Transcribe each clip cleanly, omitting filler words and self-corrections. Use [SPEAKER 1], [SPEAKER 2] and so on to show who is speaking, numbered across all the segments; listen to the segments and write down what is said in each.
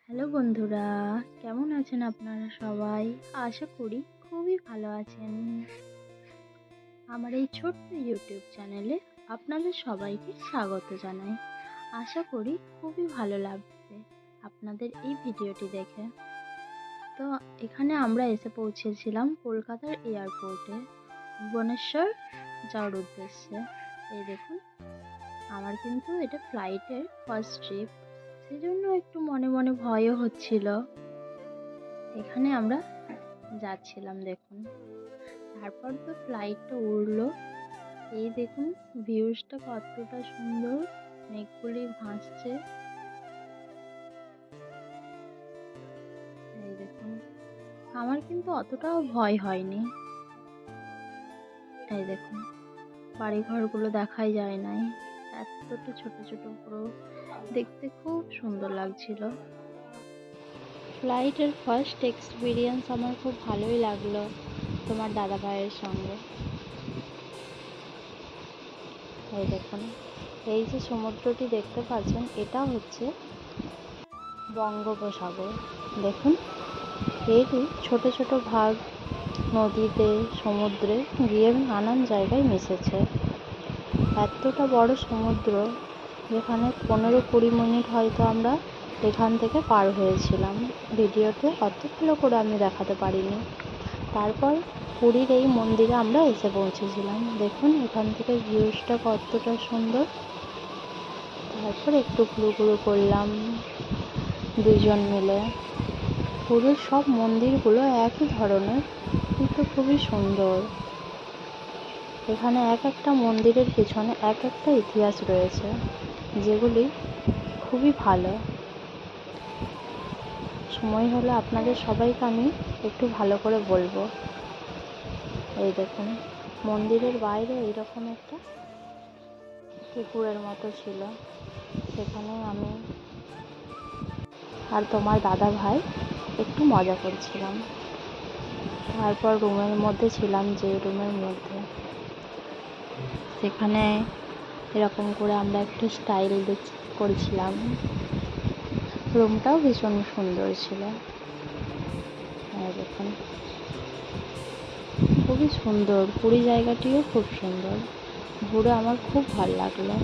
[SPEAKER 1] Hello বন্ধুরা, কেমন আছেন আপনারা সবাই? আশা করি খুবই ভালো আছেন। আমার এই ছোট্ট ইউটিউব চ্যানেলে আপনাদের সবাইকে স্বাগত জানাই। আশা করি খুবই ভালো লাগবে আপনাদের এই ভিডিওটি দেখে। তো এখানে আমরা এসে পৌঁছেছিলাম কলকাতার এয়ারপোর্টে ভুবনেশ্বর যাওয়ার উদ্দেশ্যে। এই দেখুন, আমার কিন্তু এটা ফ্লাইটের ফার্স্ট ট্রিপ, সেজন্য একটু মনে মনে ভয়ও হচ্ছিল। এখানে আমরা যাচ্ছিলাম দেখুন। তারপর তো ফ্লাইটটা উড়লো। এই দেখুন ভিউজটা কতটা সুন্দর, মেঘগুলি ভাসছে। এই দেখুন, আমার কিন্তু অতটাও ভয় হয়নি। এই দেখুন, বাড়িঘরগুলো দেখাই যায় নাই, এতটা ছোট ছোট পুরো, দেখতে খুব সুন্দর লাগছিল। ফ্লাইটের ফার্স্ট এক্সপিরিয়েন্স আমার খুব ভালোই লাগলো তোমার দাদা ভাইয়ের সঙ্গে। এই দেখুন, এই যে সমুদ্রটি দেখতে পাচ্ছেন, এটা হচ্ছে বঙ্গোপসাগর। দেখুন, এরই ছোট ছোট ভাগ নদীতে, সমুদ্রে গিয়ে নানান জায়গায় মিশেছে। এতটা বড় সমুদ্র, যেখানে 15-20 মিনিট হয়তো আমরা এখান থেকে পার হয়েছিলাম। ভিডিওতে অত ভালো করে আমি দেখাতে পারিনি। তারপর পুরীর এই মন্দিরে আমরা এসে পৌঁছেছিলাম। দেখুন এখান থেকে ভিউজটা কতটা সুন্দর। তারপর একটু ঘুরু করলাম দুজন মিলে। পুরীর সব মন্দিরগুলো একই ধরনের, কিন্তু খুবই সুন্দর। এখানে এক একটা মন্দিরের পিছনে এক একটা ইতিহাস রয়েছে, যেগুলি খুবই ভালো। সময় হলে আপনাদের সবাইকে আমি একটু ভালো করে বলবো। এই দেখুন, মন্দিরের বাইরে এইরকম একটা পুকুরের মতো ছিল, সেখানে আমি আর তোমার দাদা ভাই একটু মজা করছিলাম। তারপর রুমের মধ্যে ছিলাম, যে রুমের মধ্যে, সেখানে এরকম করে আমরা একটু স্টাইল করেছিলাম। রুমটাও ভীষণ সুন্দর ছিল। দেখুন, খুবই সুন্দর। পুরী জায়গাটিও খুব সুন্দর, ঘুরে আমার খুব ভালো লাগলো।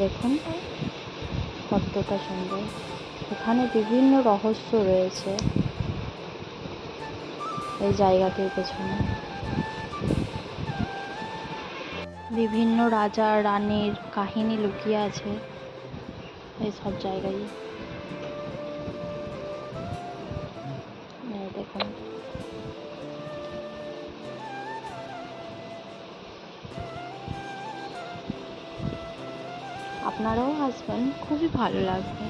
[SPEAKER 1] দেখুন কতটা সুন্দর। এখানে বিভিন্ন রহস্য রয়েছে এই জায়গাটির পেছনে। বিভিন্ন রাজা রানীর কাহিনী লুকিয়ে আছে এই সব জায়গায়। দেখুন, আপনারাও আসবেন, খুবই ভালো লাগবে।